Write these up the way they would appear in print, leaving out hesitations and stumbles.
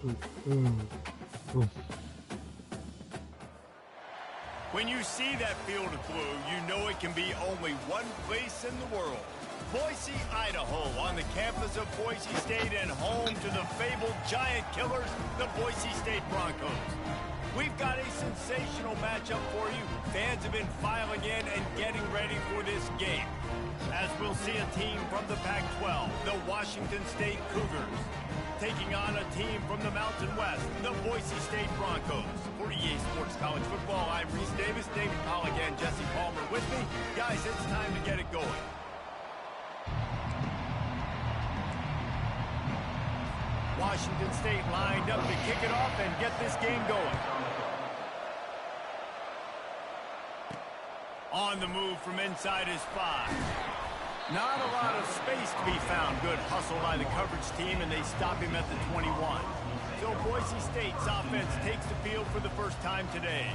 When you see that field of blue, you know it can be only one place in the world. Boise, Idaho, on the campus of Boise State and home to the fabled giant killers, the Boise State Broncos. We've got a sensational matchup for you. Fans have been filing in and getting ready for this game, as we'll see a team from the Pac-12, the Washington State Cougars, taking on a team from the Mountain West, the Boise State Broncos. For EA Sports College Football, I'm Reese Davis, David Pollock, and Jesse Palmer with me. Guys, it's time to get it going. Washington State lined up to kick it off and get this game going. On the move from inside his 5. Not a lot of space to be found. Good hustle by the coverage team, and they stop him at the 21. So Boise State's offense takes the field for the first time today.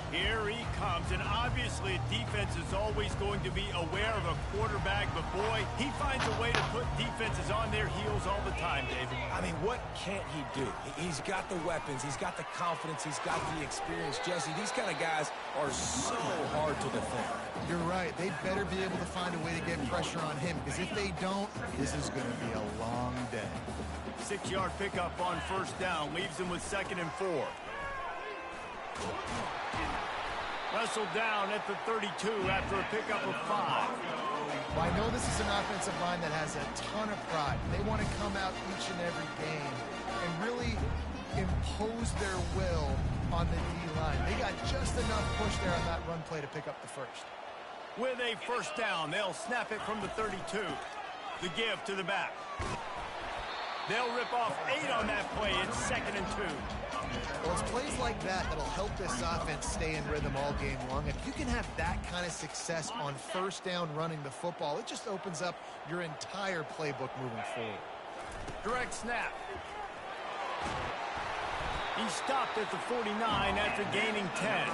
Here he comes, and obviously defense is always going to be aware of a quarterback, but boy, he finds a way to put defenses on their heels all the time, David. I mean, what can't he do? He's got the weapons, he's got the confidence, he's got the experience. Jesse, these kind of guys are so hard to defend. You're right. They better be able to find a way to get pressure on him, because if they don't, this is going to be a long day. 6-yard pickup on first down leaves him with 2nd and 4. Wrestled down at the 32 after a pickup of 5. Well, I know this is an offensive line that has a ton of pride. They want to come out each and every game and really impose their will on the D-line. They got just enough push there on that run play to pick up the first. With a first down, they'll snap it from the 32. The give to the back. They'll rip off 8 on that play. It's 2nd and 2. Well, it's plays like that that'll help this offense stay in rhythm all game long. If you can have that kind of success on first down running the football, it just opens up your entire playbook moving forward. Direct snap. He stopped at the 49 after gaining 10.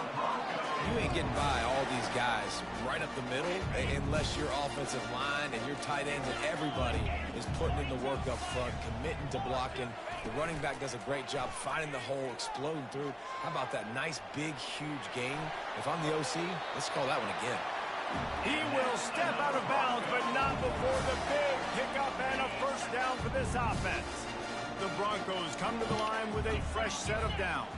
You ain't getting by all these guys right up the middle unless your offensive line and your tight ends and everybody is putting in the work up front, committing to blocking. The running back does a great job finding the hole, exploding through. How about that nice, big, huge gain? If I'm the OC, let's call that one again. He will step out of bounds, but not before the big pickup and a first down for this offense. The Broncos come to the line with a fresh set of downs.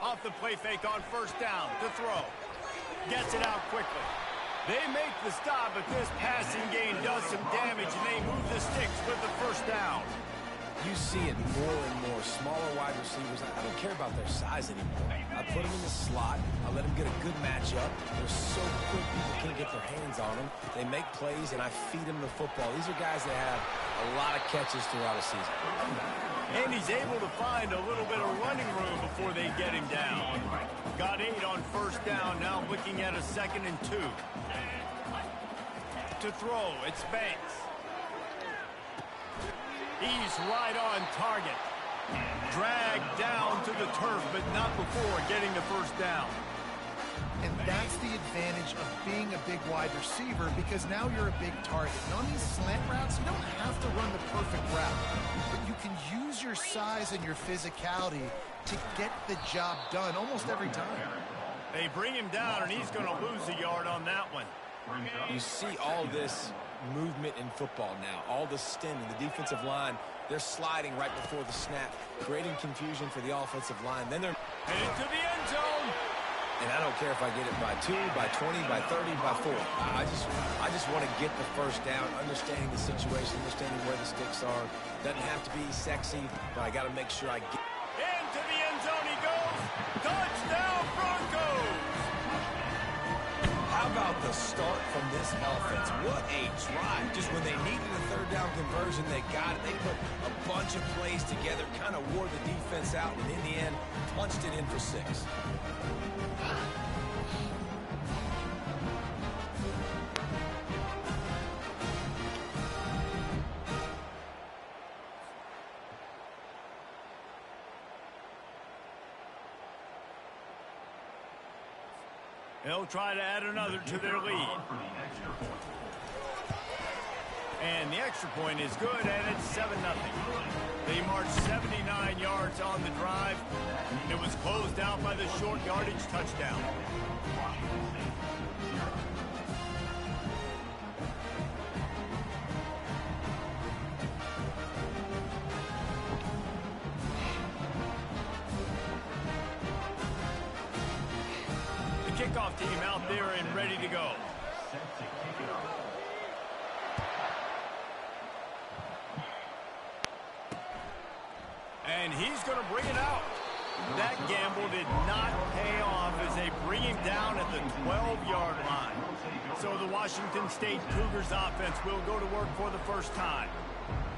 Off the play fake on first down to throw. Gets it out quickly. They make the stop, but this passing game does some damage, and they move the sticks with the first down. You see it more and more. Smaller wide receivers, I don't care about their size anymore. I put them in the slot. I let them get a good matchup. They're so quick, people can't get their hands on them. They make plays, and I feed them the football. These are guys that have a lot of catches throughout a season. And he's able to find a little bit of running room before they get him down. Got 8 on first down, now looking at a 2nd and 2. To throw, it's Banks. He's right on target. Dragged down to the turf, but not before getting the first down. And that's the advantage of being a big wide receiver, because now you're a big target. And on these slant routes, you don't have to run the perfect route, but you can use your size and your physicality to get the job done almost every time. They bring him down, and he's going to lose a yard on that one. You see all this movement in football now, all the stemming, the defensive line, they're sliding right before the snap, creating confusion for the offensive line. Then they're headed to the end zone. And I don't care if I get it by 2, by 20, by 30, by 4. I just want to get the first down, understanding the situation, understanding where the sticks are. Doesn't have to be sexy, but I got to make sure I get into the end zone he goes. Touchdown Broncos! How about the start from this offense? What a drive. Just when they needed a third down conversion, they got it. They put a bunch of plays together, kind of wore the defense out, and in the end, punched it in for 6. They'll try to add another to their lead. And the extra point is good, and it's 7-0. They marched 79 yards on the drive. It was closed out by the short yardage touchdown. The kickoff team out there and ready to go. And he's going to bring it out. That gamble did not pay off as they bring him down at the 12-yard line. So the Washington State Cougars offense will go to work for the first time.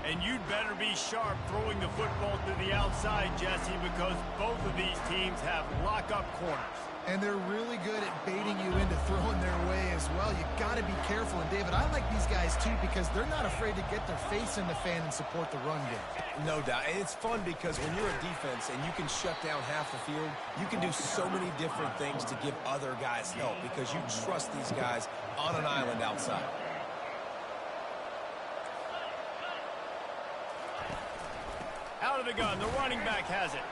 And you'd better be sharp throwing the football to the outside, Jesse, because both of these teams have lock-up corners. And they're really good at baiting you into throwing their way as well. You got to be careful. And, David, I like these guys, too, because they're not afraid to get their face in the fan and support the run game. No doubt. And it's fun because when you're a defense and you can shut down half the field, you can do so many different things to give other guys help because you trust these guys on an island outside. Out of the gun, the running back has it.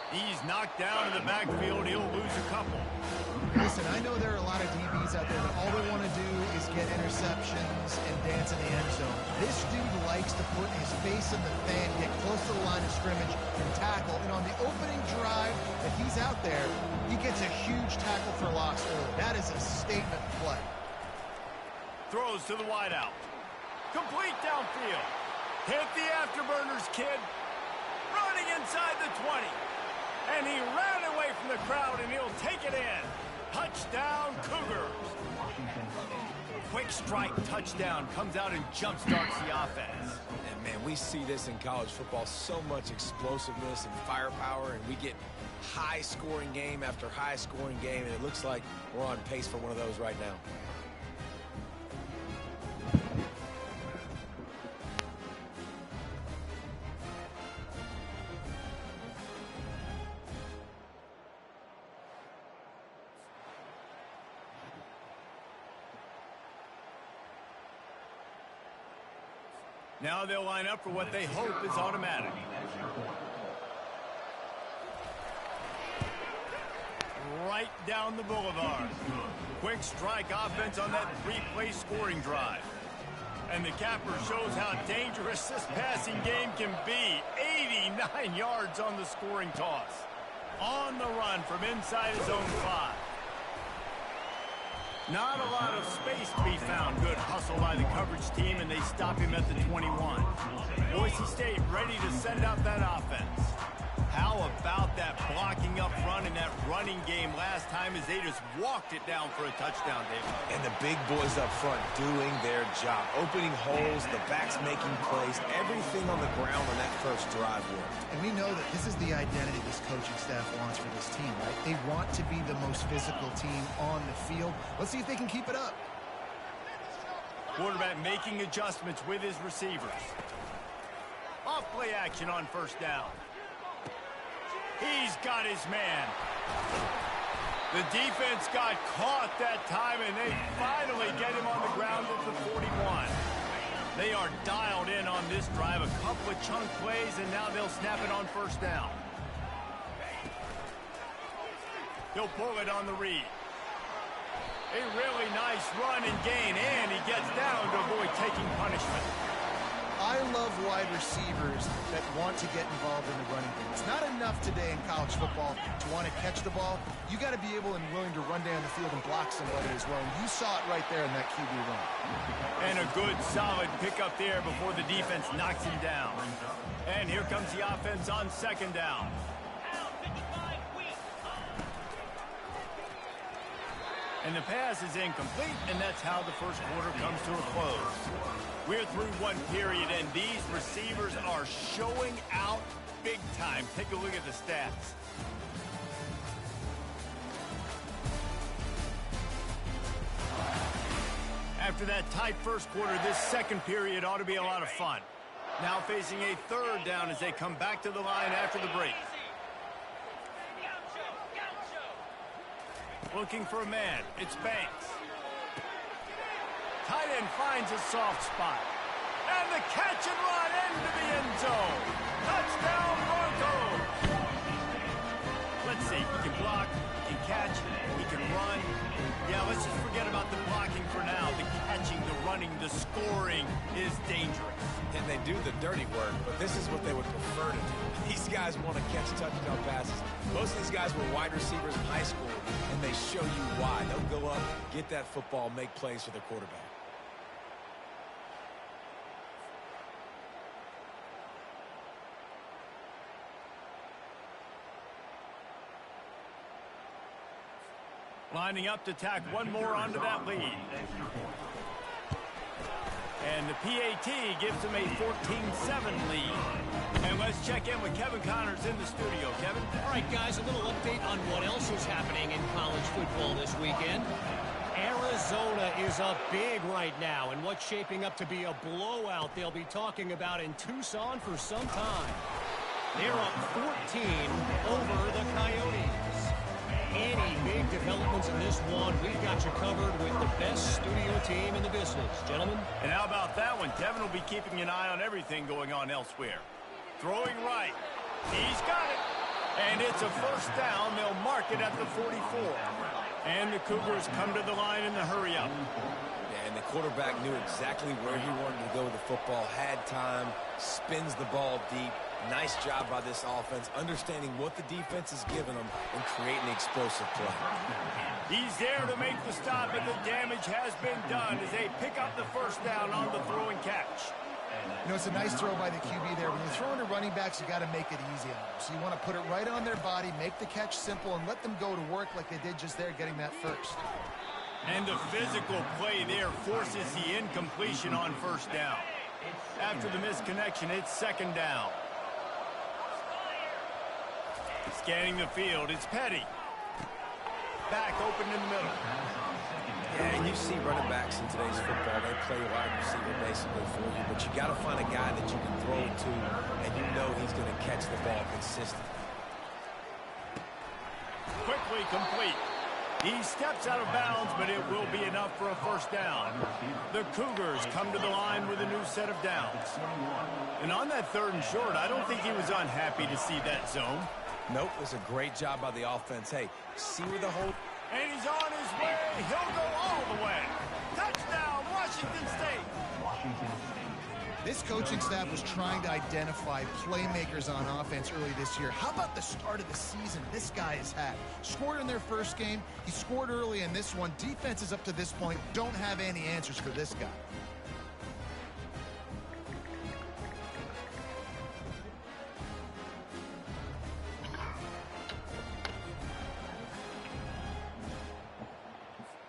He's knocked down in the backfield. He'll lose a couple. Listen, I know there are a lot of DBs out there that all they want to do is get interceptions and dance in the end zone. This dude likes to put his face in the fan, get close to the line of scrimmage, and tackle. And on the opening drive that he's out there, he gets a huge tackle for loss early. That is a statement play. Throws to the wideout. Complete downfield. Hit the afterburners, kid. Running inside the 20. And he ran away from the crowd, and he'll take it in. Touchdown, Cougars. Quick strike touchdown comes out and jumpstarts the offense. And, man, we see this in college football, so much explosiveness and firepower, and we get high-scoring game after high-scoring game, and it looks like we're on pace for one of those right now. Now they'll line up for what they hope is automatic. Right down the boulevard. Quick strike offense on that three-play scoring drive. And the capper shows how dangerous this passing game can be. 89 yards on the scoring toss. On the run from inside his own 5. Not a lot of space to be found. Good hustle by the coverage team, and they stop him at the 21. Boise State ready to send out that offense. How about that blocking up front in that running game last time as they just walked it down for a touchdown, David? And the big boys up front doing their job. Opening holes, the backs making plays, everything on the ground on that first drive worked. And we know that this is the identity this coaching staff wants for this team, right? They want to be the most physical team on the field. Let's see if they can keep it up. Quarterback making adjustments with his receivers. Off play action on first down. He's got his man. The defense got caught that time, and they finally get him on the ground at the 41. They are dialed in on this drive. A couple of chunk plays, and now they'll snap it on first down. He'll pull it on the read. A really nice run and gain, and he gets down to avoid taking punishment. I love wide receivers that want to get involved in the running game. It's not enough today in college football to want to catch the ball. You got to be able and willing to run down the field and block somebody as well. And you saw it right there in that QB run. And a good, solid pickup there before the defense knocks him down. And here comes the offense on second down. And the pass is incomplete, and that's how the first quarter comes to a close. We're through one period, and these receivers are showing out big time. Take a look at the stats. After that tight first quarter, this second period ought to be a lot of fun. Now facing a third down as they come back to the line after the break. Looking for a man. It's Banks. Tight end finds a soft spot. And the catch and run into the end zone. Touchdown, Broncos. Let's see. He can block. He can catch. He can run. Yeah, let's just forget about the blocking for now. The catching, the running, the scoring is dangerous. And they do the dirty work, but this is what they would prefer to do. These guys want to catch touchdown passes. Most of these guys were wide receivers in high school, and they show you why. They'll go up, get that football, make plays for the quarterback. Lining up to tack one more onto that lead. And the PAT gives them a 14-7 lead. And let's check in with Kevin Connors in the studio. Kevin? All right, guys, a little update on what else is happening in college football this weekend. Arizona is up big right now, and what's shaping up to be a blowout they'll be talking about in Tucson for some time. They're up 14 over the Coyotes. Any big developments in this one, we've got you covered with the best studio team in the business, gentlemen. And how about that one? Kevin will be keeping an eye on everything going on elsewhere. Throwing right. He's got it. And it's a first down. They'll mark it at the 44. And the Cougars come to the line in the hurry-up. Yeah, and the quarterback knew exactly where he wanted to go with the football, had time, spins the ball deep. Nice job by this offense, understanding what the defense is giving them and creating explosive play. He's there to make the stop, and the damage has been done as they pick up the first down on the throw and catch. You know, it's a nice throw by the QB there. When you're throwing to running backs, you got to make it easy on them. So you want to put it right on their body, make the catch simple, and let them go to work like they did just there, getting that first. And the physical play there forces the incompletion on first down. After the misconnection, it's second down. Scanning the field, it's Petty. Back open in the middle. Yeah, and you see running backs in today's football, they play wide receiver basically for you, but you got to find a guy that you can throw it to, and you know he's going to catch the ball consistently. Quickly complete. He steps out of bounds, but it will be enough for a first down. The Cougars come to the line with a new set of downs. And on that third and short, I don't think he was unhappy to see that zone. Nope, it was a great job by the offense. Hey, see where the whole... And he's on his way. He'll go all the way. Touchdown, Washington State. This coaching staff was trying to identify playmakers on offense early this year. How about the start of the season this guy has had? Scored in their first game. He scored early in this one. Defenses up to this point don't have any answers for this guy.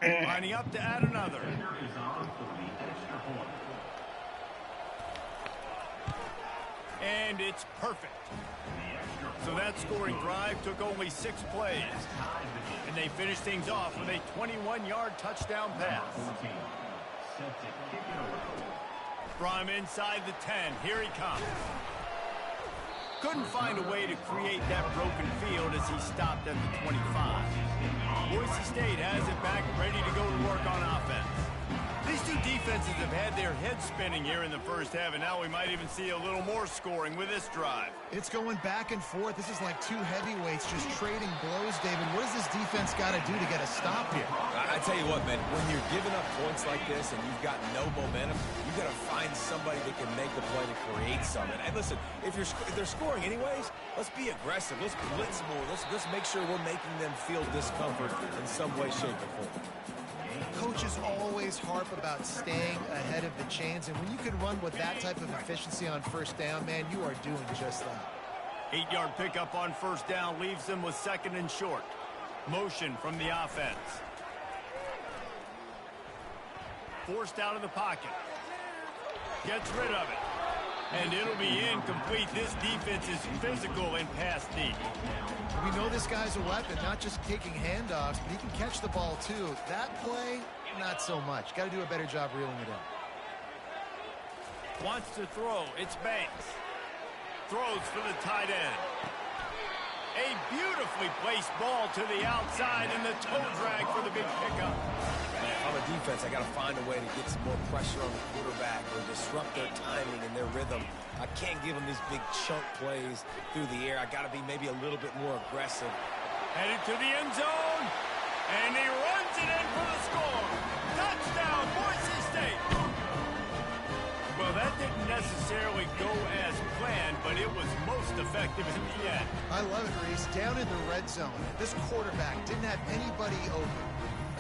Lining up to add another. And it's perfect. So that scoring drive took only 6 plays. And they finished things off with a 21-yard touchdown pass. From inside the 10, here he comes. Couldn't find a way to create that broken field as he stopped at the 25. Boise State has it back, ready to go to work on offense. These two defenses have had their heads spinning here in the first half, and now we might even see a little more scoring with this drive. It's going back and forth. This is like two heavyweights just trading blows, David. What does this defense got to do to get a stop here? I tell you what, man, when you're giving up points like this and you've got no momentum, you've got to find somebody that can make a play to create something. And listen, if they're scoring anyways, let's be aggressive. Let's blitz more. Let's make sure we're making them feel discomfort in some way, shape, or form. Coaches always harp about staying ahead of the chains, and when you can run with that type of efficiency on first down, man, you are doing just that. 8-yard pickup on first down leaves them with second and short. Motion from the offense. Forced out of the pocket. Gets rid of it. And it'll be incomplete. This defense is physical and pass deep. We know this guy's a weapon, not just taking handoffs, but he can catch the ball too. That play, not so much. Got to do a better job reeling it in. Wants to throw. It's Banks. Throws for the tight end. A beautifully placed ball to the outside and the toe drag for the big pickup. If I'm a defense, I got to find a way to get some more pressure on the quarterback or disrupt their timing and their rhythm. I can't give them these big chunk plays through the air. I got to be maybe a little bit more aggressive. Headed to the end zone, and he runs it in for the score. Touchdown, Boise State. Well, that didn't necessarily go as planned, but it was most effective in the end. I love it, Reese. Down in the red zone, this quarterback didn't have anybody open.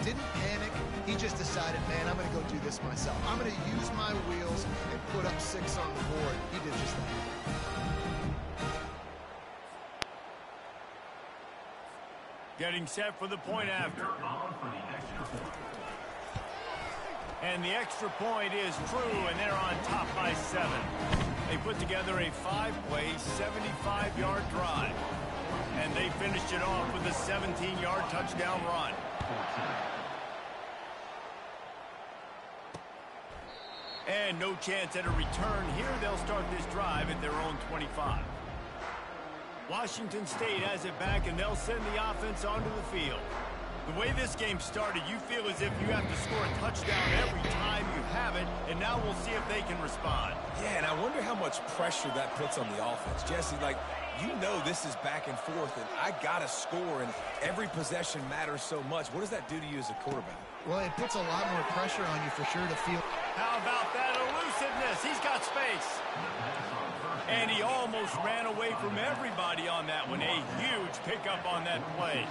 Didn't panic. He just decided, man, I'm going to go do this myself. I'm going to use my wheels and put up 6 on the board. He did just that. Getting set for the point after. And the extra point is true, and they're on top by 7. They put together a 5-play, 75-yard drive. And they finished it off with a 17-yard touchdown run. And no chance at a return here. They'll start this drive at their own 25. Washington State has it back, and they'll send the offense onto the field. The way this game started, you feel as if you have to score a touchdown every time you have it, and now we'll see if they can respond. Yeah, and I wonder how much pressure that puts on the offense. Jesse, like, you know this is back and forth, and I got to score, and every possession matters so much. What does that do to you as a quarterback? Well, it puts a lot more pressure on you for sure to feel. How about that elusiveness? He's got space. And he almost ran away from everybody on that one. A huge pickup on that play.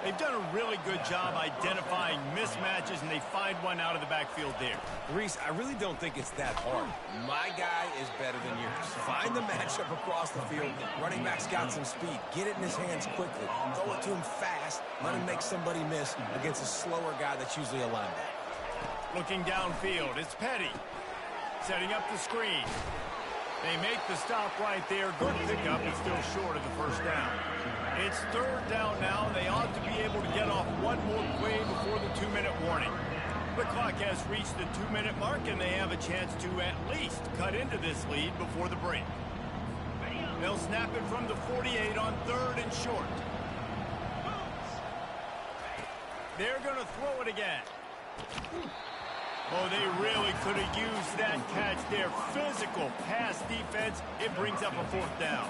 They've done a really good job identifying mismatches, and they find one out of the backfield there. Reese, I really don't think it's that hard. My guy is better than yours. Find the matchup across the field. Running back's got some speed. Get it in his hands quickly. Throw it to him fast. Let him make somebody miss against a slower guy that's usually a linebacker. Looking downfield, it's Petty. Setting up the screen. They make the stop right there. Good pickup, but still short of the first down. It's 3rd down now. They ought to be able to get off one more play before the 2-minute warning. The clock has reached the 2-minute mark, and they have a chance to at least cut into this lead before the break. They'll snap it from the 48 on 3rd and short. They're going to throw it again. Oh, they really could have used that catch there. Physical pass defense. It brings up a 4th down.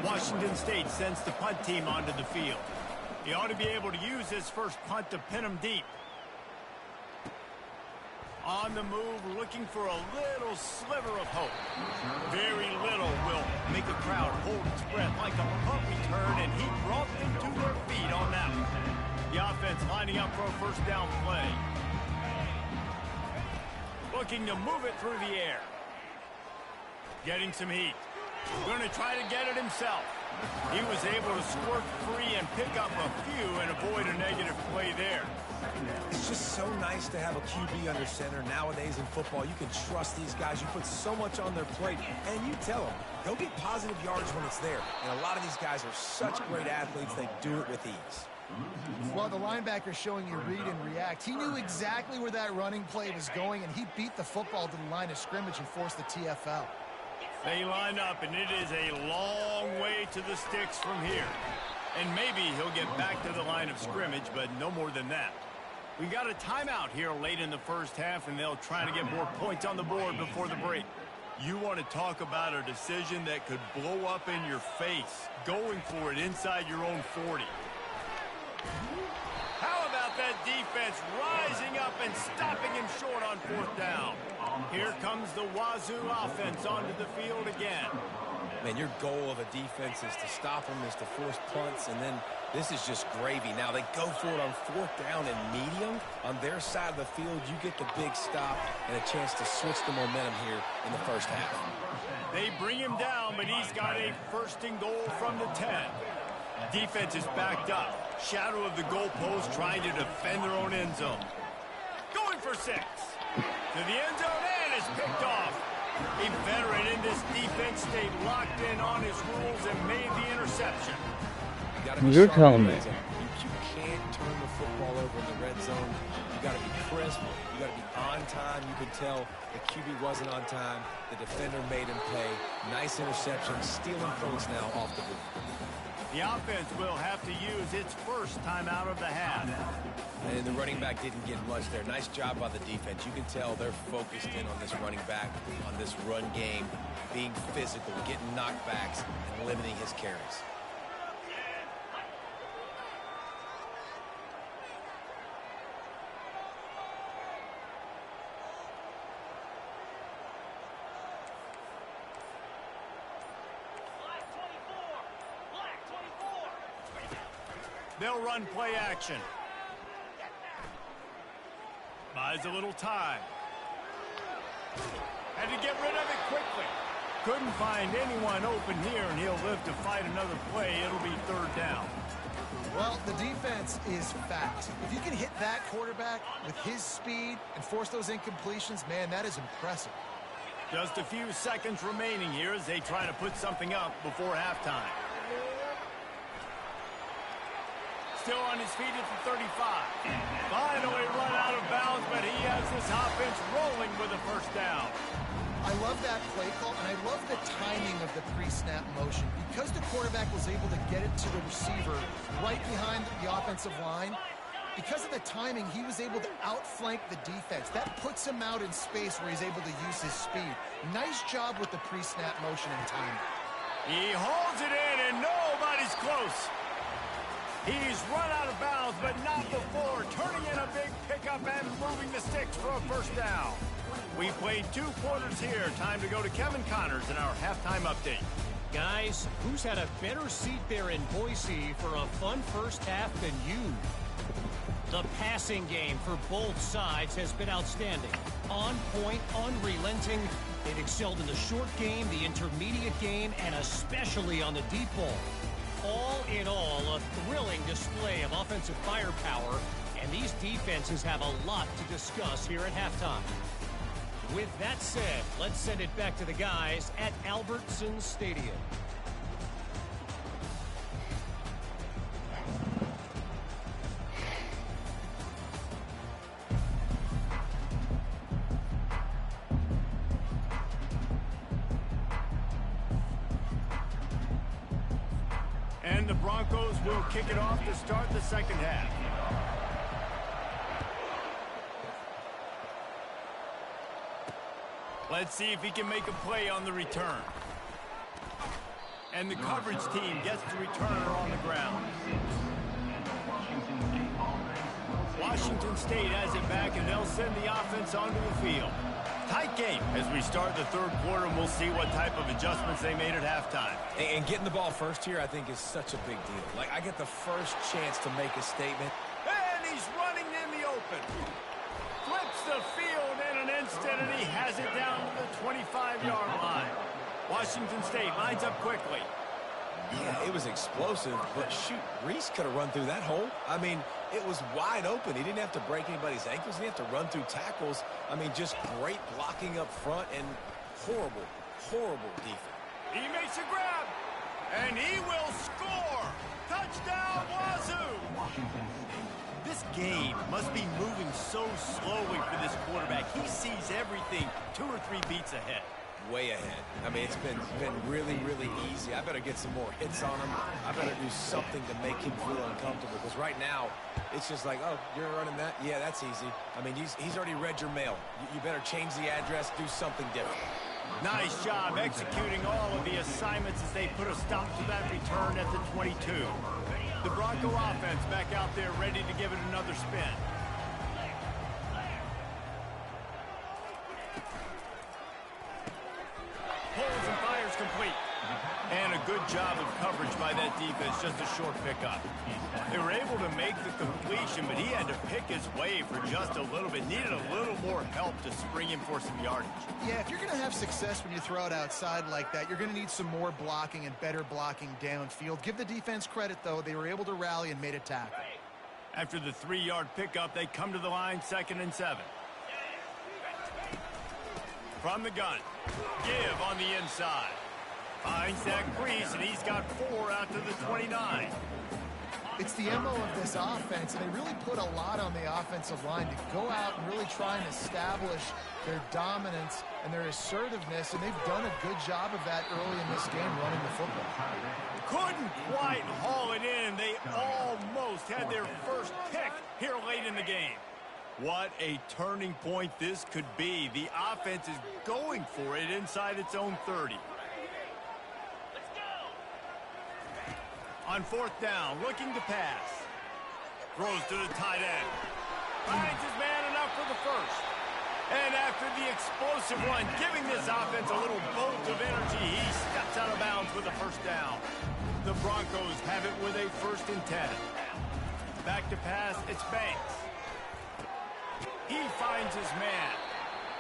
Washington State sends the punt team onto the field. He ought to be able to use his first punt to pin him deep. On the move, looking for a little sliver of hope. Very little will make a crowd hold its breath like a punt return, and he brought them to their feet on that one. The offense lining up for a first down play. Looking to move it through the air. Getting some heat. Going to try to get it himself. He was able to squirt free and pick up a few and avoid a negative play there. It's just so nice to have a QB under center. Nowadays in football, you can trust these guys. You put so much on their plate, and you tell them, go get positive yards when it's there. And a lot of these guys are such great athletes, they do it with ease. Well, the linebacker's showing you read and react. He knew exactly where that running play was going, and he beat the football to the line of scrimmage and forced the TFL. They line up, and it is a long way to the sticks from here. And maybe he'll get back to the line of scrimmage, but no more than that. We got a timeout here late in the first half, and they'll try to get more points on the board before the break. You want to talk about a decision that could blow up in your face, going for it inside your own 40. How about that defense rising up and stopping him short on 4th down? Here comes the Wazoo offense onto the field again. Man, your goal of a defense is to stop them, is to force punts, and then this is just gravy. Now they go for it on 4th down and medium. On their side of the field, you get the big stop and a chance to switch the momentum here in the first half. They bring him down, but he's got a 1st and goal from the 10. Defense is backed up. Shadow of the goalpost, trying to defend their own end zone. Going for 6. To the end zone, and is picked off. A veteran in this defense stayed locked in on his rules and made the interception. You're telling me. You can't turn the football over in the red zone. You got to be crisp. You got to be on time. You can tell the QB wasn't on time. The defender made him pay. Nice interception. Stealing points now off the boot. The offense will have to use its first timeout of the half. And the running back didn't get much there. Nice job by the defense. You can tell they're focused in on this running back, on this run game, being physical, getting knockbacks, and limiting his carries. They'll run play action. Buys a little time. Had to get rid of it quickly. Couldn't find anyone open here, and he'll live to fight another play. It'll be third down. Well, the defense is fast. If you can hit that quarterback with his speed and force those incompletions, man, that is impressive. Just a few seconds remaining here as they try to put something up before halftime. Still on his feet at the 35. Finally run out of bounds, but he has this offense rolling with a first down. I love that play call, and I love the timing of the pre-snap motion. Because the quarterback was able to get it to the receiver right behind the offensive line, because of the timing, he was able to outflank the defense. That puts him out in space where he's able to use his speed. Nice job with the pre-snap motion and timing. He holds it in, and nobody's close. He's run out of bounds, but not before turning in a big pickup and moving the sticks for a first down. We played 2 quarters here. Time to go to Kevin Connors in our halftime update. Guys, who's had a better seat there in Boise for a fun first half than you? The passing game for both sides has been outstanding. On point, unrelenting. They've excelled in the short game, the intermediate game, and especially on the deep ball. All in all, a thrilling display of offensive firepower, and these defenses have a lot to discuss here at halftime. With that said, let's send it back to the guys at Albertson Stadium. And the Broncos will kick it off to start the second half. Let's see if he can make a play on the return. And the coverage team gets the returner on the ground. Washington State has it back, and they'll send the offense onto the field. Tight game as we start the third quarter, and we'll see what type of adjustments they made at halftime. And getting the ball first here, I think, is such a big deal. Like, I get the first chance to make a statement. And he's running in the open. Flips the field in an instant, and he has it down to the 25-yard line. Washington State lines up quickly. Yeah, it was explosive, but shoot, Reese could have run through that hole. I mean, it was wide open. He didn't have to break anybody's ankles. He didn't have to run through tackles. I mean, just great blocking up front and horrible, horrible defense. He makes a grab, and he will score. Touchdown, Wazoo! This game must be moving so slowly for this quarterback. He sees everything 2 or 3 beats ahead. Way ahead. I mean, it's been really, really easy. I better get some more hits on him. I better do something to make him feel uncomfortable, because right now, it's just like, oh, you're running that? Yeah, that's easy. I mean, he's already read your mail. You better change the address, do something different. Nice job executing all of the assignments as they put a stop to that return at the 22. The Bronco offense back out there ready to give it another spin. Pulls and fires complete. And a good job of coverage by that defense, just a short pickup. They were able to make the completion, but he had to pick his way for just a little bit. Needed a little more help to spring him for some yardage. Yeah, if you're going to have success when you throw it outside like that, you're going to need some more blocking and better blocking downfield. Give the defense credit, though. They were able to rally and made a tackle. After the 3-yard pickup, they come to the line, 2nd and 7. From the gun, give on the inside. Finds that crease, and he's got 4 out to the 29. It's the MO of this offense, and they really put a lot on the offensive line to go out and really try and establish their dominance and their assertiveness, and they've done a good job of that early in this game running the football. Couldn't quite haul it in. They almost had their first pick here late in the game. What a turning point this could be. The offense is going for it inside its own 30. On fourth down, looking to pass. Throws to the tight end. Finds his man enough for the first. And after the explosive run, giving this offense a little bolt of energy, he steps out of bounds with a first down. The Broncos have it with a 1st and 10. Back to pass, it's Banks. He finds his man.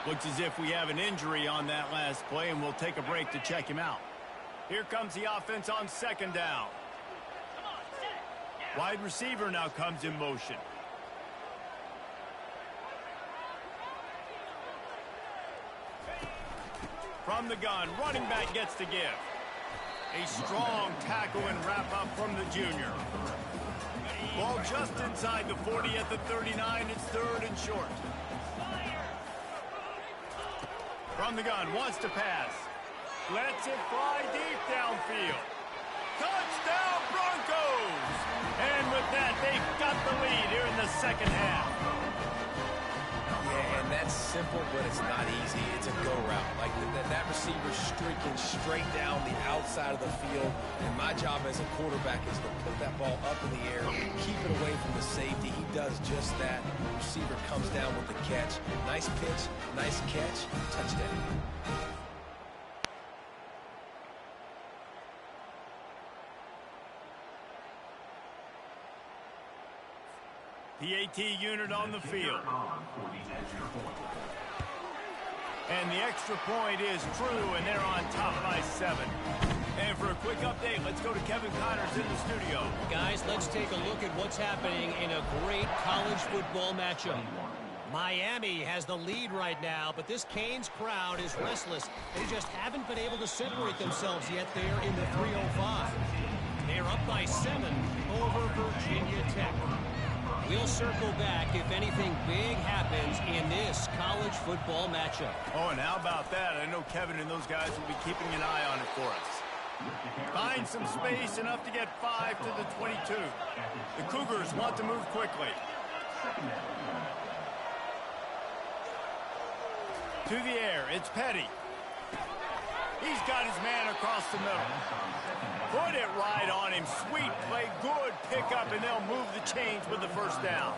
Looks as if we have an injury on that last play, and we'll take a break to check him out. Here comes the offense on 2nd down. Wide receiver now comes in motion. From the gun, running back gets to give. A strong tackle and wrap up from the junior. Ball just inside the 40 at the 39. It's 3rd and short. From the gun, wants to pass. Lets it fly deep downfield. Touchdown Broncos! And with that, they've got the lead here in the 2nd half. Yeah, and that's simple, but it's not easy. It's a go route. Like that receiver streaking straight down the outside of the field. And my job as a quarterback is to put that ball up in the air, keep it away from the safety. He does just that. The receiver comes down with the catch. Nice pitch, nice catch, touchdown. PAT unit on the field. And the extra point is true, and they're on top by 7. And for a quick update, let's go to Kevin Connors in the studio. Guys, let's take a look at what's happening in a great college football matchup. Miami has the lead right now, but this Canes crowd is restless. They just haven't been able to separate themselves yet there in the 305. They're up by 7 over Virginia Tech. We'll circle back if anything big happens in this college football matchup. Oh, and how about that? I know Kevin and those guys will be keeping an eye on it for us. Find some space, enough to get 5 to the 22. The Cougars want to move quickly. To the air, it's Petty. He's got his man across the middle. Put it right on him. Sweet play, good pickup, and they'll move the chains with the first down.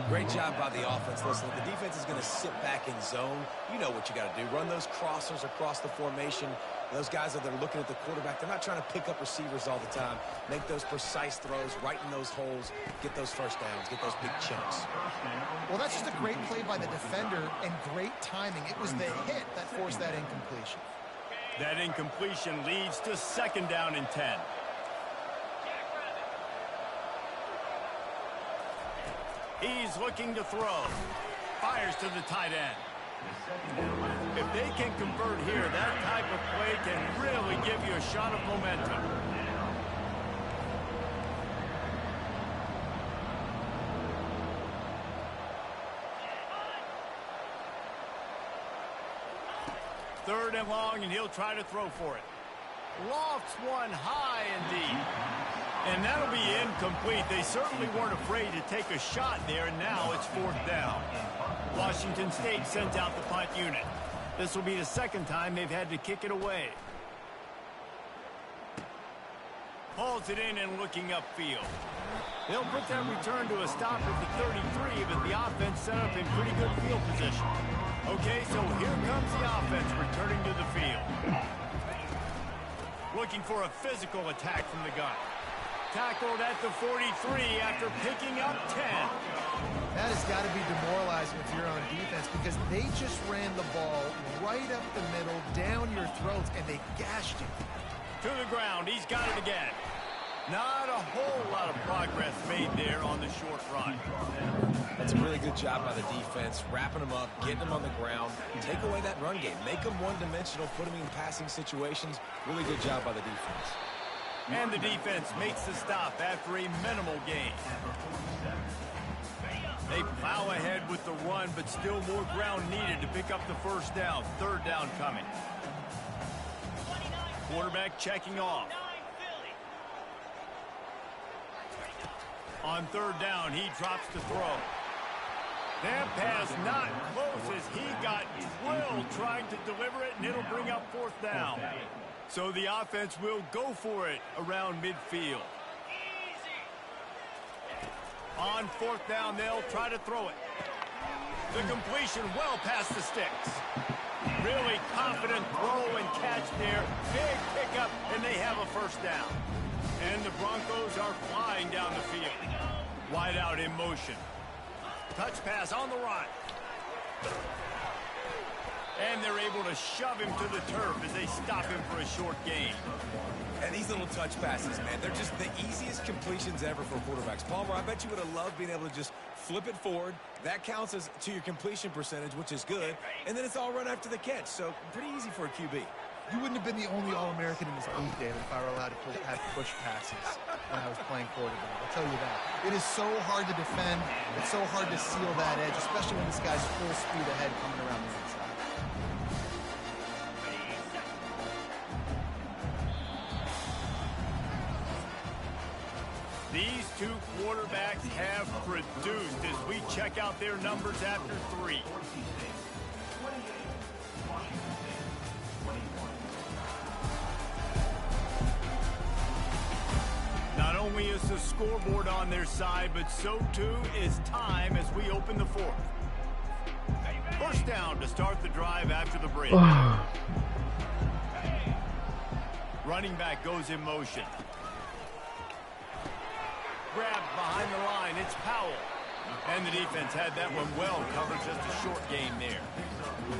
Great job by the offense. Listen, if the defense is going to sit back in zone, you know what you got to do. Run those crossers across the formation. Those guys that are looking at the quarterback, they're not trying to pick up receivers all the time. Make those precise throws, right in those holes, get those first downs, get those big chunks. Well, that's just a great play by the defender and great timing. It was the hit that forced that incompletion. That incompletion leads to 2nd down and 10. He's looking to throw. Fires to the tight end. If they can convert here, that type of play can really give you a shot of momentum. Third and long, and he'll try to throw for it. Lofts one high and deep. And that'll be incomplete. They certainly weren't afraid to take a shot there, and now it's 4th down. Washington State sends out the punt unit. This will be the 2nd time they've had to kick it away. Hauls it in and looking upfield. They'll put that return to a stop at the 33, but the offense set up in pretty good field position. Okay, so here comes the offense returning to the field. Looking for a physical attack from the gun. Tackled at the 43 after picking up 10. That has got to be demoralizing if you're on defense, because they just ran the ball right up the middle, down your throats, and they gashed you. To the ground, he's got it again. Not a whole lot of progress made there on the short run. That's a really good job by the defense, wrapping them up, getting them on the ground, take away that run game, make them one-dimensional, put them in passing situations. Really good job by the defense. And the defense makes the stop after a minimal gain. They plow ahead with the run, but still more ground needed to pick up the first down. Third down coming. Quarterback checking off. On third down, he drops to throw. That pass not close as he got drilled trying to deliver it, and it'll bring up fourth down. So the offense will go for it around midfield. On fourth down, they'll try to throw it. The completion well past the sticks. Really confident throw and catch there. Big pickup, and they have a first down. And the Broncos are flying down the field. Wide out in motion. Touch pass on the run. And they're able to shove him to the turf as they stop him for a short gain. And these little touch passes, man, they're just the easiest completions ever for quarterbacks. Palmer, I bet you would have loved being able to just flip it forward. That counts as to your completion percentage, which is good. And then it's all run after the catch, so pretty easy for a QB. You wouldn't have been the only All-American in this booth, David, if I were allowed to have push passes when I was playing quarterback. I'll tell you that. It is so hard to defend. It's so hard to seal that edge, especially when this guy's full speed ahead coming around the inside. These two quarterbacks have produced as we check out their numbers after 3. Not only is the scoreboard on their side, but so too is time as we open the fourth. First down to start the drive after the break. Running back goes in motion. Grabbed behind the line, it's Powell. And the defense had that one well covered, just a short gain there.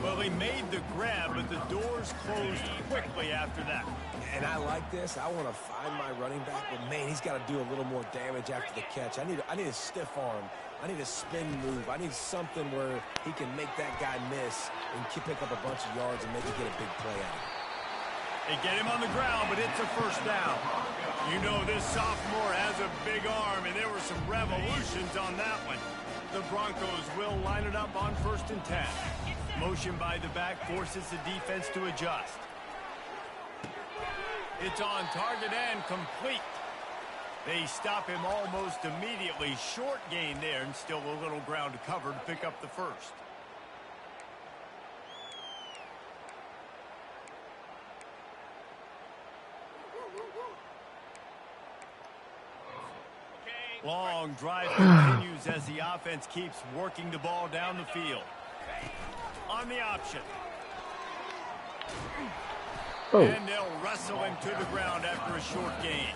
Well, they made the grab, but the doors closed quickly after that. And I like this. I want to find my running back, but man, he's got to do a little more damage after the catch. I need a stiff arm. I need a spin move. I need something where he can make that guy miss and pick up a bunch of yards and maybe get a big play out of it. They get him on the ground, but it's a first down. You know this sophomore has a big arm, and there were some revolutions on that one. The Broncos will line it up on 1st and 10. Motion by the back forces the defense to adjust. It's on target and complete. They stop him almost immediately. Short gain there, and still a little ground to cover to pick up the first. Long drive continues as the offense keeps working the ball down the field. On the option. And they'll wrestle him to the ground after a short gain.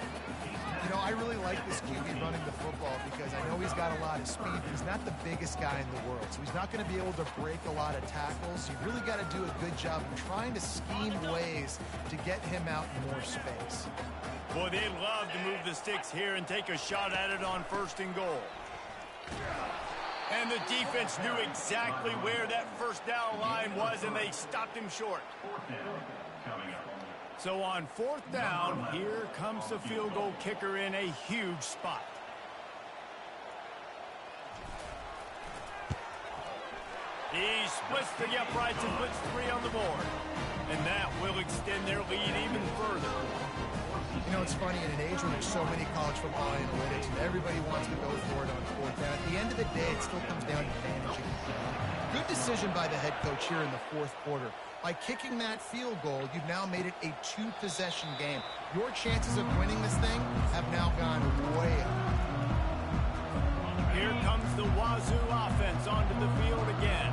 You know, I really like this QB running the football because I know he's got a lot of speed, but he's not the biggest guy in the world. So he's not going to be able to break a lot of tackles. So you really got to do a good job of trying to scheme ways to get him out in more space. Boy, they'd love to move the sticks here and take a shot at it on 1st and goal. And the defense knew exactly where that first down line was, and they stopped him short. So on 4th down, here comes the field goal kicker in a huge spot. He splits the uprights and puts 3 on the board. And that will extend their lead even further. You know, it's funny, in an age when there's so many college football analytics and everybody wants to go for it on 4th down, at the end of the day, it still comes down to managing. Good decision by the head coach here in the 4th quarter. By kicking that field goal, you've now made it a 2-possession game. Your chances of winning this thing have now gone way up. Here comes the Wazoo offense onto the field again.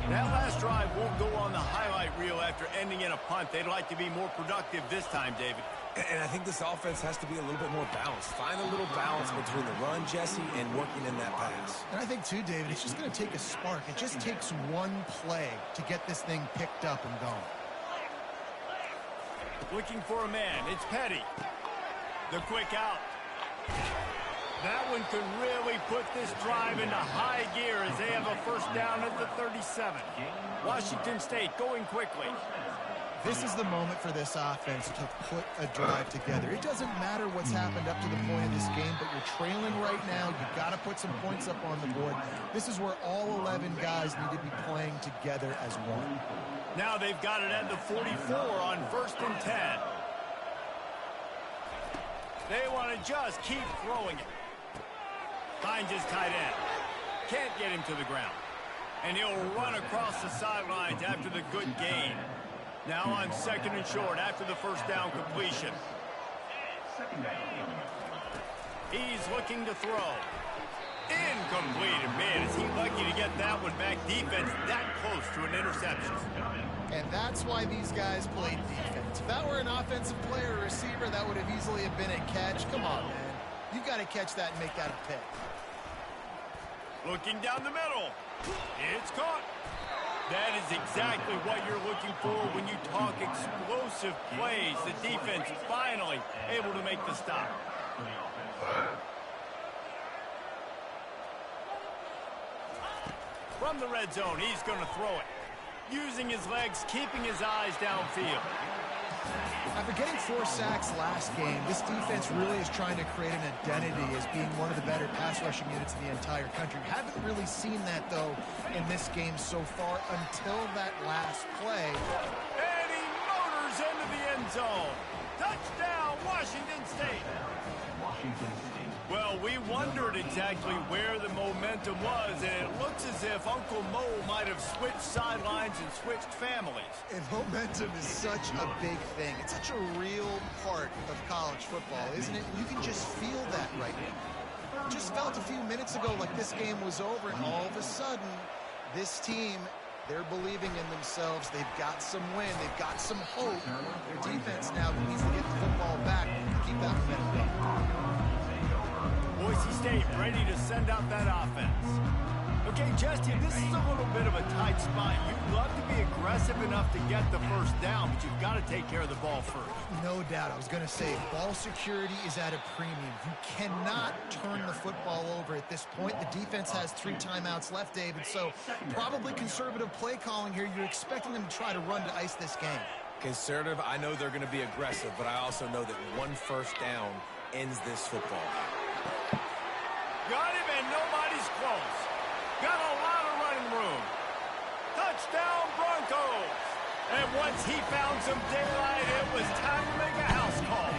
That last drive won't go on the highlight reel after ending in a punt. They'd like to be more productive this time, David. And I think this offense has to be a little bit more balanced. Find a little balance between the run, Jesse, and working in that pass. And I think, too, David, it's just going to take a spark. It just takes one play to get this thing picked up and going. Looking for a man. It's Petty. The quick out. That one could really put this drive into high gear as they have a first down at the 37. Washington State going quickly. This is the moment for this offense to put a drive together. It doesn't matter what's happened up to the point of this game, but you're trailing right now. You've got to put some points up on the board. This is where all 11 guys need to be playing together as one. Now they've got it at the 44 on 1st and 10. They want to just keep throwing it. Finds his tight end. Can't get him to the ground. And he'll run across the sidelines after the good gain. Now on 2nd and short after the first down completion. He's looking to throw. Incomplete. Man, is he lucky to get that one back. Defense that close to an interception. And that's why these guys played defense. If that were an offensive player or receiver, that would have easily have been a catch. Come on, man. You've got to catch that and make that a pick. Looking down the middle. It's caught. That is exactly what you're looking for when you talk explosive plays. The defense finally able to make the stop. From the red zone, he's going to throw it. Using his legs, keeping his eyes downfield. After getting 4 sacks last game, this defense really is trying to create an identity as being one of the better pass rushing units in the entire country. Haven't really seen that, though, in this game so far until that last play. And he motors into the end zone. Touchdown, Washington State. Well, we wondered exactly where the momentum was, and it looks as if Uncle Mo might have switched sidelines and switched families. And momentum is such a big thing. It's such a real part of college football, isn't it? You can just feel that right now. Just felt a few minutes ago like this game was over, and all of a sudden, this team, they're believing in themselves. They've got some win. They've got some hope. Their defense now needs to get the football back and keep that momentum up. Boise State ready to send out that offense. Okay, Justin, this is a little bit of a tight spot. You'd love to be aggressive enough to get the first down, but you've got to take care of the ball first. No doubt. I was going to say, ball security is at a premium. You cannot turn the football over at this point. The defense has 3 timeouts left, David, so probably conservative play calling here. You're expecting them to try to run to ice this game. Conservative, I know they're going to be aggressive, but I also know that 1 first down ends this football. Got him, and nobody's close. Got a lot of running room. Touchdown, Broncos. And once he found some daylight, it was time to make a house call.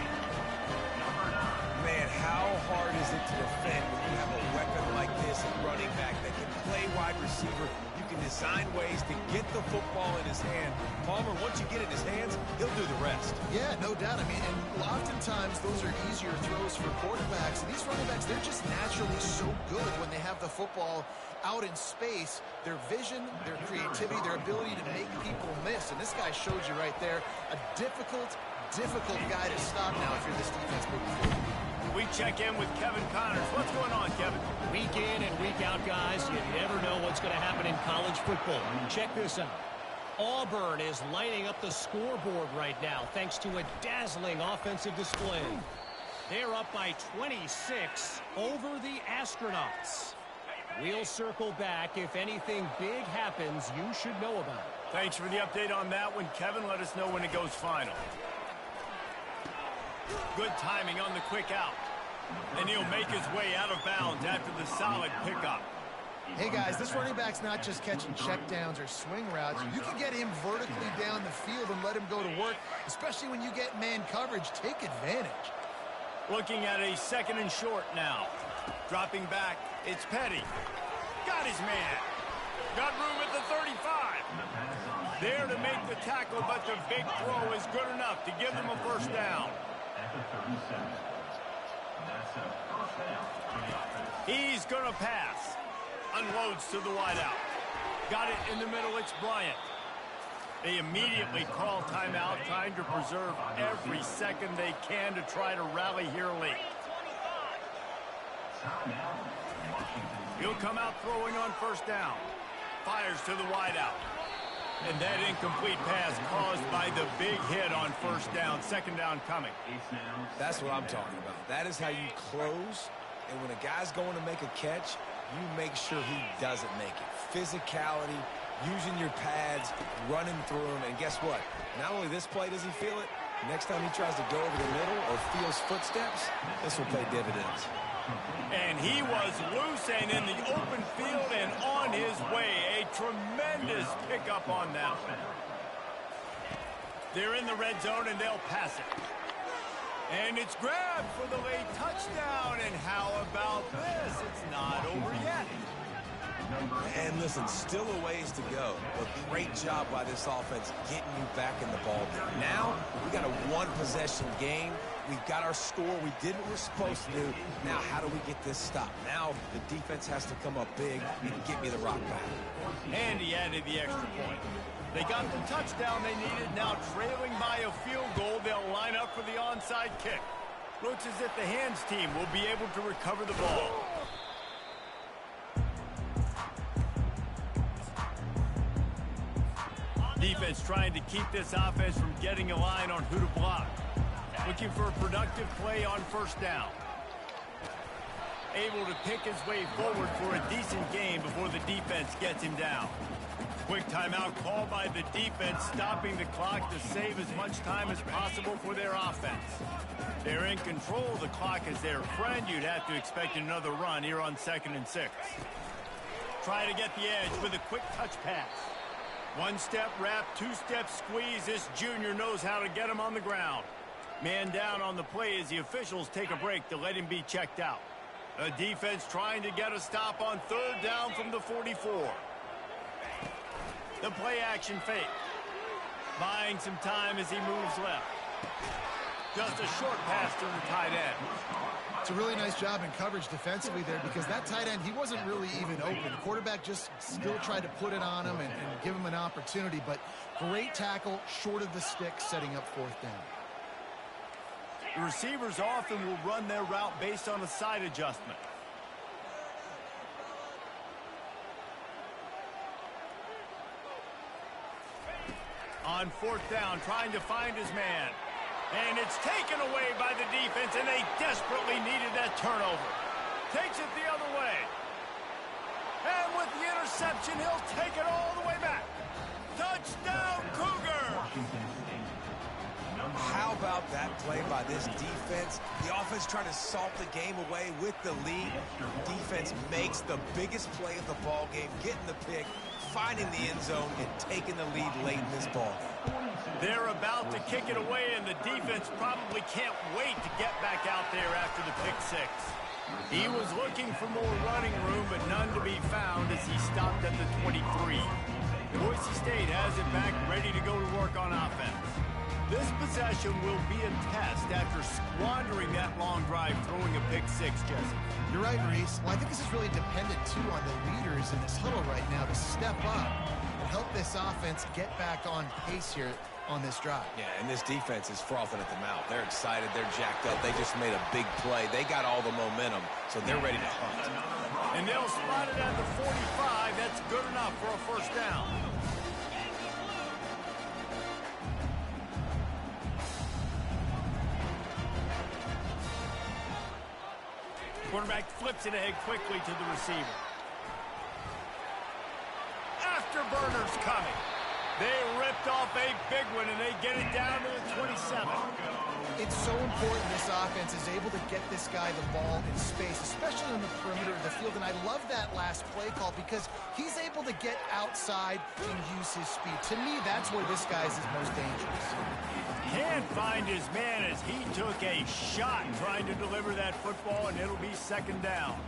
Man, how hard is it to defend when you have a weapon like this at running back that can play wide receiver? You can design ways to get the football in his hand. Palmer, once you get it in his hands, he'll do the rest. Yeah, no doubt. I mean, and oftentimes those are easier throws for quarterbacks. And these running backs, they're just naturally so good when they have the football out in space. Their vision, their creativity, their ability to make people miss. And this guy showed you right there a difficult guy to stop now if you're this defense moving forward. We check in with Kevin Connors. What's going on, Kevin? Week in and week out, guys, you never know what's going to happen in college football. Check this out. Auburn is lighting up the scoreboard right now thanks to a dazzling offensive display. They're up by 26 over the Astronauts. We'll circle back. If anything big happens, you should know about it. Thanks for the update on that one, Kevin. Let us know when it goes final. Good timing on the quick out. And he'll make his way out of bounds after the solid pickup. Hey, guys, this running back's not just catching checkdowns or swing routes. You can get him vertically down the field and let him go to work, especially when you get man coverage. Take advantage. Looking at a 2nd and short now. Dropping back, it's Petty. Got his man. Got room at the 35. There to make the tackle, but the big throw is good enough to give them a first down. He's going to pass. Unloads to the wideout. Got it in the middle. It's Bryant. They immediately call timeout, trying to preserve every second they can to try to rally here late. He'll come out throwing on first down. Fires to the wideout. And that incomplete pass caused by the big hit on first down. 2nd down coming. That's what I'm talking about. That is how you close. And when a guy's going to make a catch, you make sure he doesn't make it. Physicality, using your pads, running through them, and guess what? Not only this play does he feel it, next time he tries to go over the middle or feels footsteps, this will pay dividends. And he was loose and in the open field and on his way. A tremendous pickup on that one. They're in the red zone and they'll pass it. And it's grabbed for the late touchdown. And how about this? It's not over yet. And listen, still a ways to go, but great job by this offense getting you back in the ball game. Now, we got a one-possession game. We've got our score. We did what we're supposed to do. Now, how do we get this stopped? Now, the defense has to come up big and get me the rock back. And he added the extra point. They got the touchdown they needed. Now, trailing by a field goal, they'll line up for the onside kick. Looks as if the hands team will be able to recover the ball. Defense trying to keep this offense from getting a line on who to block. Looking for a productive play on first down. Able to pick his way forward for a decent game before the defense gets him down. Quick timeout called by the defense, stopping the clock to save as much time as possible for their offense. They're in control of the clock as their friend. You'd have to expect another run here on 2nd and 6. Try to get the edge with a quick touch pass. One-step wrap, two-step squeeze. This junior knows how to get him on the ground. Man down on the play as the officials take a break to let him be checked out. The defense trying to get a stop on 3rd down from the 44. The play action fake. Buying some time as he moves left. Just a short pass to the tight end. It's a really nice job in coverage defensively there because that tight end, he wasn't really even open. The quarterback just still tried to put it on him and give him an opportunity, but great tackle, short of the stick, setting up 4th down. The receivers often will run their route based on a side adjustment. On 4th down, trying to find his man. And it's taken away by the defense, and they desperately needed that turnover. Takes it the other way. And with the interception, he'll take it all the way back. Touchdown, Cougar! How about that play by this defense? The offense trying to salt the game away with the lead. Defense makes the biggest play of the ball game, getting the pick, finding the end zone, and taking the lead late in this ball game. They're about to kick it away, and the defense probably can't wait to get back out there after the pick 6. He was looking for more running room, but none to be found as he stopped at the 23. Boise State has it back, ready to go to work on offense. This possession will be a test after squandering that long drive, throwing a pick 6, Jesse. You're right, Reese. Well, I think this is really dependent, too, on the leaders in this huddle right now to step up and help this offense get back on pace here on this drive. Yeah, and this defense is frothing at the mouth. They're excited. They're jacked up. They just made a big play. They got all the momentum, so they're ready to hunt. And they'll spot it at the 45. That's good enough for a first down. Quarterback flips it ahead quickly to the receiver. Afterburners coming. They ripped off a big one, and they get it down to the 27. It's so important this offense is able to get this guy the ball in space, especially on the perimeter of the field. And I love that last play call because he's able to get outside and use his speed. To me, that's where this guy is his most dangerous. Can't find his man as he took a shot trying to deliver that football, and it'll be 2nd down.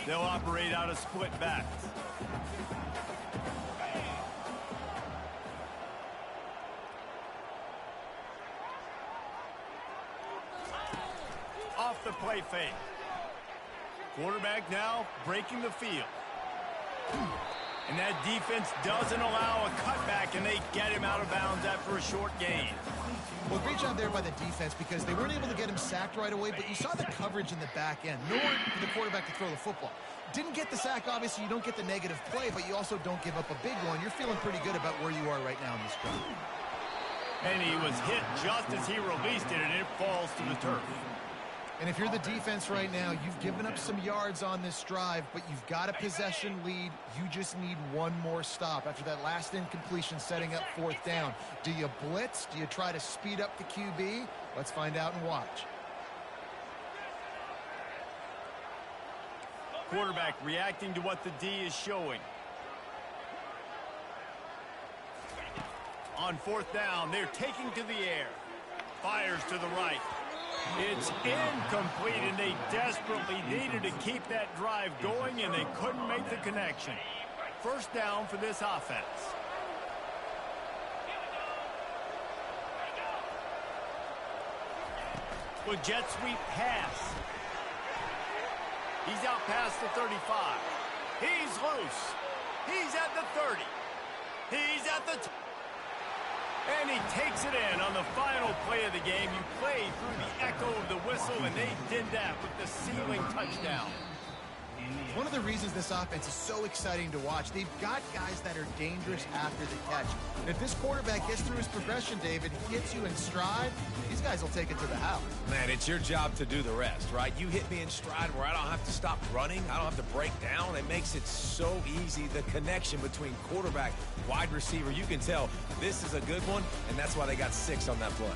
They'll operate out of split backs. Off the play fake. Quarterback now breaking the field. And that defense doesn't allow a cutback, and they get him out of bounds after a short gain. Well, great job there by the defense because they weren't able to get him sacked right away, but you saw the coverage in the back end. Nowhere for the quarterback to throw the football. Didn't get the sack, obviously. You don't get the negative play, but you also don't give up a big one. You're feeling pretty good about where you are right now in this drive. And he was hit just as he released it, and it falls to the turf. And if you're the defense right now, you've given up some yards on this drive, but you've got a possession lead. You just need one more stop after that last incompletion setting up 4th down. Do you blitz? Do you try to speed up the QB? Let's find out and watch. Quarterback reacting to what the D is showing. On 4th down, they're taking to the air. Fires to the right. It's incomplete, and they desperately needed to keep that drive going, and they couldn't make the connection. 1st down for this offense. With jet sweep pass. He's out past the 35. He's loose. He's at the 30. He's at the... And he takes it in on the final play of the game. You play through the echo of the whistle, and they did that with the sealing touchdown. One of the reasons this offense is so exciting to watch, they've got guys that are dangerous after the catch. And if this quarterback gets through his progression, David, hits you in stride, these guys will take it to the house. Man, it's your job to do the rest, right? You hit me in stride where I don't have to stop running. I don't have to break down. It makes it so easy. The connection between quarterback, wide receiver, you can tell this is a good one, and that's why they got 6 on that play.